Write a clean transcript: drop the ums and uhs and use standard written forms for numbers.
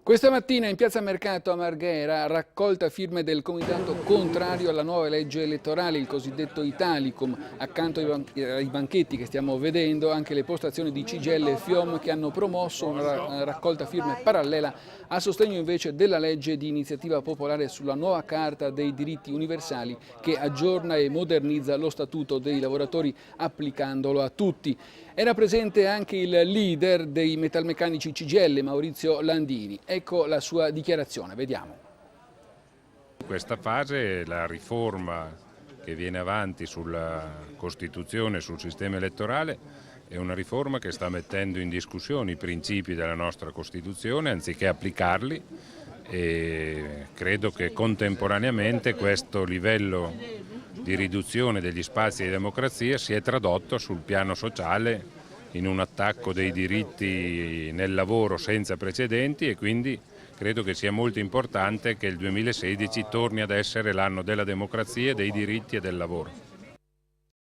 Questa mattina in Piazza Mercato a Marghera, raccolta firme del comitato contrario alla nuova legge elettorale, il cosiddetto Italicum. Accanto ai banchetti che stiamo vedendo, anche le postazioni di CGIL e FIOM che hanno promosso una raccolta firme parallela a sostegno invece della legge di iniziativa popolare sulla nuova Carta dei diritti universali che aggiorna e modernizza lo statuto dei lavoratori applicandolo a tutti. Era presente anche il leader dei metalmeccanici CGIL, Maurizio Landini. Ecco la sua dichiarazione, vediamo. In questa fase la riforma che viene avanti sulla Costituzione, sul sistema elettorale, è una riforma che sta mettendo in discussione i principi della nostra Costituzione anziché applicarli, e credo che contemporaneamente questo livello di riduzione degli spazi di democrazia si è tradotto sul piano sociale in un attacco dei diritti nel lavoro senza precedenti, e quindi credo che sia molto importante che il 2016 torni ad essere l'anno della democrazia, dei diritti e del lavoro.